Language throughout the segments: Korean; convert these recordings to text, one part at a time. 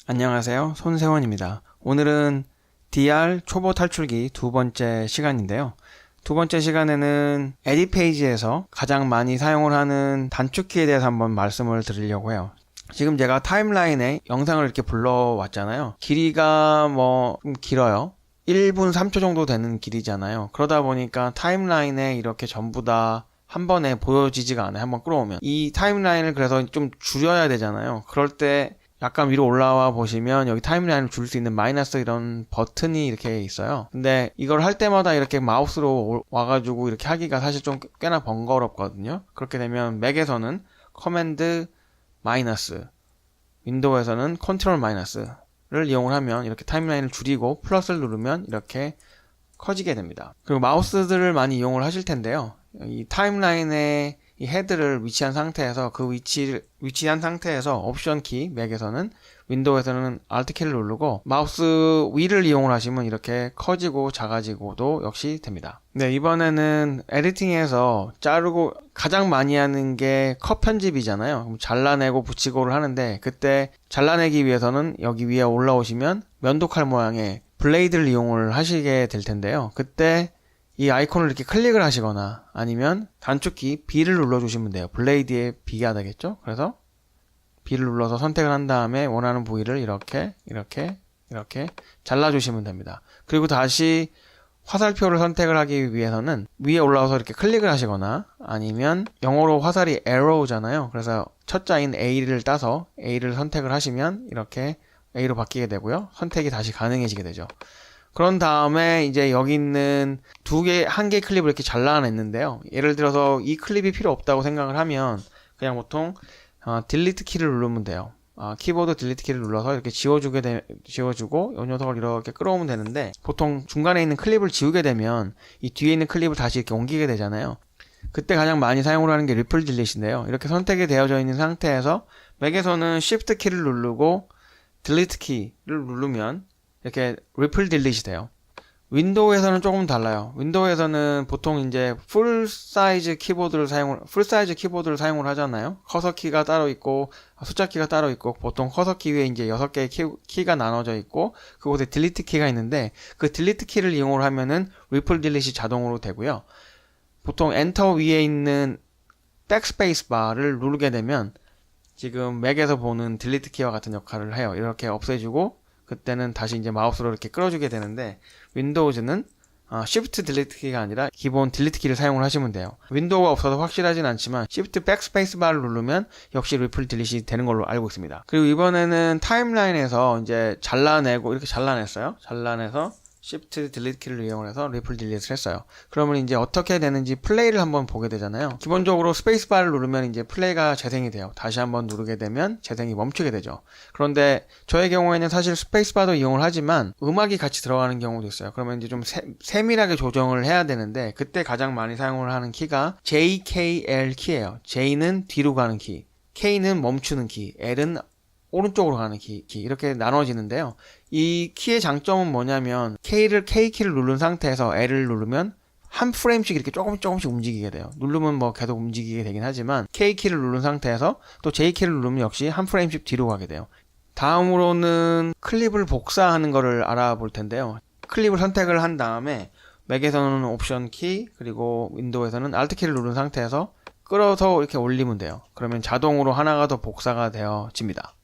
안녕하세요. 손세원입니다. 오늘은 DR 초보 탈출기 두 번째 시간인데요. 두 번째 시간에는 에디 페이지에서 가장 많이 사용을 하는 단축키에 대해서 한번 말씀을 드리려고 해요. 지금 제가 타임라인에 영상을 이렇게 불러왔잖아요. 길이가 좀 길어요. 1분 3초 정도 되는 길이잖아요. 그러다 보니까 타임라인에 이렇게 전부 다 한 번에 보여지지가 않아요. 한번 끌어오면. 이 타임라인을 그래서 좀 줄여야 되잖아요. 그럴 때 약간 위로 올라와 보시면 여기 타임라인을 줄일 수 있는 마이너스 이런 버튼이 이렇게 있어요. 근데 이걸 할 때마다 이렇게 마우스로 와가지고 이렇게 하기가 사실 좀 꽤나 번거롭거든요. 그렇게 되면 맥에서는 커맨드 마이너스, 윈도우에서는 컨트롤 마이너스를 이용을 하면 이렇게 타임라인을 줄이고 플러스를 누르면 이렇게 커지게 됩니다. 그리고 마우스들을 많이 이용을 하실 텐데요. 이 타임라인에 이 헤드를 위치한 상태에서 그 위치한 상태에서 옵션 키, 맥에서는 윈도우에서는 Alt 키를 누르고 마우스 위를 이용을 하시면 이렇게 커지고 작아지고도 역시 됩니다. 네, 이번에는 에디팅에서 자르고 가장 많이 하는 게 컷 편집이잖아요. 그럼 잘라내고 붙이고를 하는데 그때 잘라내기 위해서는 여기 위에 올라오시면 면도칼 모양의 블레이드를 이용을 하시게 될 텐데요. 그때 이 아이콘을 이렇게 클릭을 하시거나 아니면 단축키 B를 눌러주시면 돼요. 블레이드에 B가 되겠죠? 그래서 B를 눌러서 선택을 한 다음에 원하는 부위를 이렇게 잘라주시면 됩니다. 그리고 다시 화살표를 선택을 하기 위해서는 위에 올라와서 이렇게 클릭을 하시거나 아니면 영어로 화살이 arrow잖아요. 그래서 첫 자인 A를 따서 A를 선택을 하시면 이렇게 A로 바뀌게 되고요. 선택이 다시 가능해지게 되죠. 그런 다음에 이제 여기 있는 한 개 클립을 이렇게 잘라냈는데요. 예를 들어서 이 클립이 필요 없다고 생각을 하면 그냥 보통 딜리트 키를 누르면 돼요. 키보드 딜리트 키를 눌러서 이렇게 지워주고 이 녀석을 이렇게 끌어오면 되는데 보통 중간에 있는 클립을 지우게 되면 이 뒤에 있는 클립을 다시 이렇게 옮기게 되잖아요. 그때 가장 많이 사용을 하는 게 리플 딜릿인데요. 이렇게 선택이 되어져 있는 상태에서 맥에서는 Shift 키를 누르고 딜리트 키를 누르면 이렇게 리플 딜릿이 돼요. 윈도우에서는 조금 달라요. 윈도우에서는 보통 이제 풀 사이즈 키보드를 사용을 하잖아요. 커서 키가 따로 있고 숫자 키가 따로 있고 보통 커서 키 위에 이제 6개의 키가 나눠져 있고 그곳에 딜리트 키가 있는데 그 딜리트 키를 이용을 하면은 리플 딜릿이 자동으로 되고요. 보통 엔터 위에 있는 백스페이스 바를 누르게 되면 지금 맥에서 보는 딜리트 키와 같은 역할을 해요. 이렇게 없애주고 그때는 다시 이제 마우스로 이렇게 끌어주게 되는데 윈도우즈는 Shift 딜리트 키가 아니라 기본 딜리트 키를 사용을 하시면 돼요. 윈도우가 없어서 확실하진 않지만 Shift 백스페이스 바를 누르면 역시 리플 딜릿이 되는 걸로 알고 있습니다. 그리고 이번에는 타임라인에서 이제 잘라내고 이렇게 잘라냈어요. 잘라내서 Shift 딜리트 키를 이용해서 리플 딜릿을 했어요. 그러면 이제 어떻게 되는지 플레이를 한번 보게 되잖아요. 기본적으로 스페이스바를 누르면 이제 플레이가 재생이 돼요. 다시 한번 누르게 되면 재생이 멈추게 되죠. 그런데 저의 경우에는 사실 스페이스바도 이용을 하지만 음악이 같이 들어가는 경우도 있어요. 그러면 이제 좀 세밀하게 조정을 해야 되는데 그때 가장 많이 사용을 하는 키가 JKL 키예요. J는 뒤로 가는 키, K는 멈추는 키, L은 오른쪽으로 가는 키 이렇게 나눠지는데요. 이 키의 장점은 뭐냐면 K키를 누른 상태에서 L을 누르면 한 프레임씩 이렇게 조금씩 움직이게 돼요. 누르면 계속 움직이게 되긴 하지만 K키를 누른 상태에서 또 J키를 누르면 역시 한 프레임씩 뒤로 가게 돼요. 다음으로는 클립을 복사하는 거를 알아볼 텐데요. 클립을 선택을 한 다음에 맥에서는 옵션 키 그리고 윈도우에서는 Alt 키를 누른 상태에서 끌어서 이렇게 올리면 돼요. 그러면 자동으로 하나가 더 복사가 되어집니다.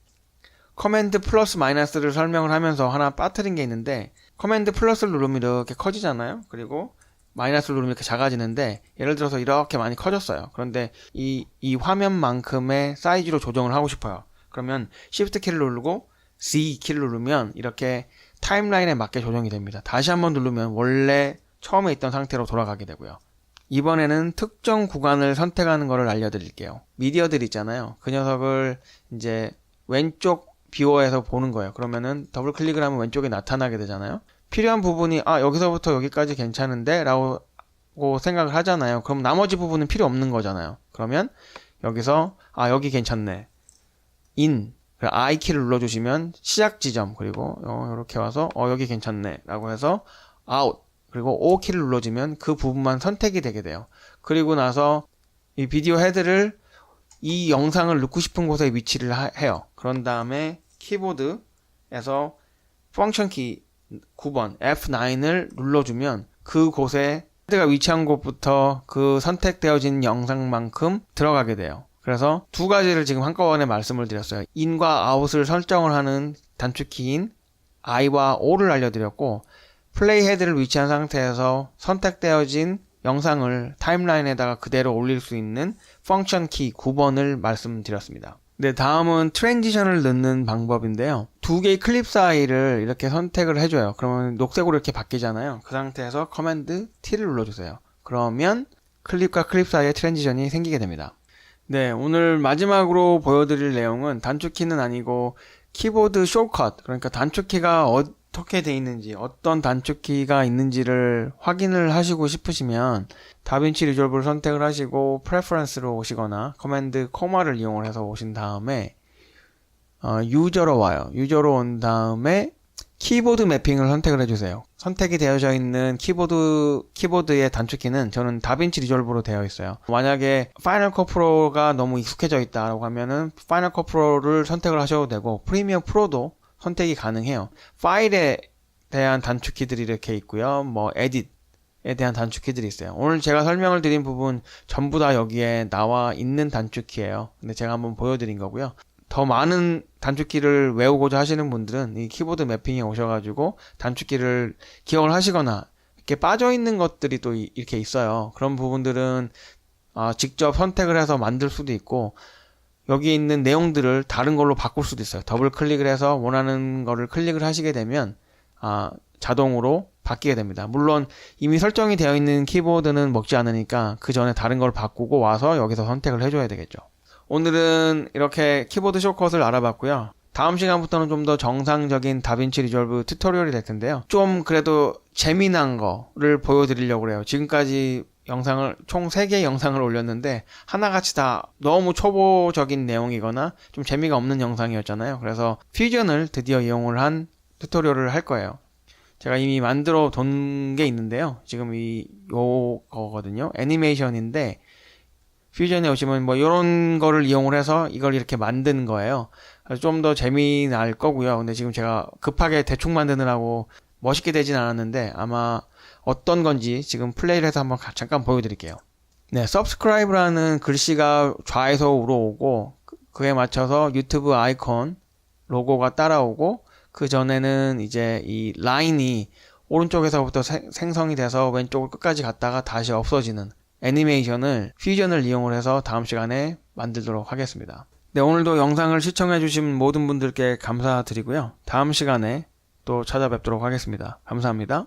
커맨드 플러스 마이너스를 설명을 하면서 하나 빠뜨린 게 있는데 커맨드 플러스를 누르면 이렇게 커지잖아요. 그리고 마이너스를 누르면 이렇게 작아지는데 예를 들어서 이렇게 많이 커졌어요. 그런데 이 화면만큼의 사이즈로 조정을 하고 싶어요. 그러면 Shift 키를 누르고 Z 키를 누르면 이렇게 타임라인에 맞게 조정이 됩니다. 다시 한번 누르면 원래 처음에 있던 상태로 돌아가게 되고요. 이번에는 특정 구간을 선택하는 것을 알려드릴게요. 미디어들 있잖아요. 그 녀석을 이제 왼쪽 뷰어에서 보는 거예요. 그러면은 더블 클릭을 하면 왼쪽에 나타나게 되잖아요. 필요한 부분이 여기서부터 여기까지 괜찮은데 라고 생각을 하잖아요. 그럼 나머지 부분은 필요 없는 거잖아요. 그러면 여기서 여기 괜찮네. I 키를 눌러주시면 시작 지점 그리고 이렇게 와서 여기 괜찮네 라고 해서 out 그리고 O 키를 눌러주면 그 부분만 선택이 되게 돼요. 그리고 나서 이 비디오 헤드를 이 영상을 넣고 싶은 곳에 위치를 해요. 그런 다음에 키보드 에서 펑션 키 9번 F9을 눌러주면 그곳에 헤드가 위치한 곳부터 그 선택되어진 영상만큼 들어가게 돼요. 그래서 두 가지를 지금 한꺼번에 말씀을 드렸어요. in과 out을 설정을 하는 단축키인 I와 O를 알려드렸고, 플레이 헤드를 위치한 상태에서 선택되어진 영상을 타임라인에다가 그대로 올릴 수 있는 펑션 키 9번을 말씀드렸습니다. 네, 다음은 트랜지션을 넣는 방법인데요. 두 개의 클립 사이를 이렇게 선택을 해줘요. 그러면 녹색으로 이렇게 바뀌잖아요. 그 상태에서 커맨드 T를 눌러주세요. 그러면 클립과 클립 사이에 트랜지션이 생기게 됩니다. 네, 오늘 마지막으로 보여드릴 내용은 단축키는 아니고 키보드 숏컷, 그러니까 단축키가 어떻게 돼 있는지, 어떤 단축키가 있는지를 확인을 하시고 싶으시면 다빈치 리졸브를 선택을 하시고 프레퍼런스로 오시거나 커맨드 코마를 이용해서 오신 다음에 유저로 와요. 유저로 온 다음에 키보드 매핑을 선택을 해주세요. 선택이 되어져 있는 키보드의 단축키는 저는 다빈치 리졸브로 되어 있어요. 만약에 파이널 컷 프로가 너무 익숙해져 있다고 하면은 파이널 컷 프로를 선택을 하셔도 되고 프리미어 프로도 선택이 가능해요. 파일에 대한 단축키들이 이렇게 있고요. 뭐 에딧에 대한 단축키들이 있어요. 오늘 제가 설명을 드린 부분 전부 다 여기에 나와 있는 단축키예요. 근데 제가 한번 보여드린 거고요. 더 많은 단축키를 외우고자 하시는 분들은 이 키보드 매핑에 오셔가지고 단축키를 기억을 하시거나 이렇게 빠져있는 것들이 또 이렇게 있어요. 그런 부분들은 직접 선택을 해서 만들 수도 있고 여기 있는 내용들을 다른 걸로 바꿀 수도 있어요. 더블 클릭을 해서 원하는 거를 클릭을 하시게 되면 자동으로 바뀌게 됩니다. 물론 이미 설정이 되어 있는 키보드는 먹지 않으니까 그 전에 다른 걸 바꾸고 와서 여기서 선택을 해줘야 되겠죠. 오늘은 이렇게 키보드 숏컷을 알아봤고요. 다음 시간부터는 좀 더 정상적인 다빈치 리졸브 튜토리얼이 될 텐데요. 좀 그래도 재미난 거를 보여드리려고 해요. 지금까지 영상을 총 3개의 영상을 올렸는데 하나같이 다 너무 초보적인 내용이거나 좀 재미가 없는 영상이었잖아요. 그래서 퓨전을 드디어 이용을 한 튜토리얼을 할 거예요. 제가 이미 만들어 둔 게 있는데요. 지금 요거거든요. 애니메이션인데 퓨전에 오시면 뭐 이런 거를 이용을 해서 이걸 이렇게 만든 거예요. 좀 더 재미날 거고요. 근데 지금 제가 급하게 대충 만드느라고 멋있게 되진 않았는데 아마 어떤 건지 지금 플레이를 해서 한번 잠깐 보여드릴게요. 네, subscribe라는 글씨가 좌에서 우로 오고 그에 맞춰서 유튜브 아이콘 로고가 따라오고 그 전에는 이제 이 라인이 오른쪽에서부터 생성이 돼서 왼쪽을 끝까지 갔다가 다시 없어지는 애니메이션을 퓨전을 이용을 해서 다음 시간에 만들도록 하겠습니다. 네, 오늘도 영상을 시청해주신 모든 분들께 감사드리고요. 다음 시간에 또 찾아뵙도록 하겠습니다. 감사합니다.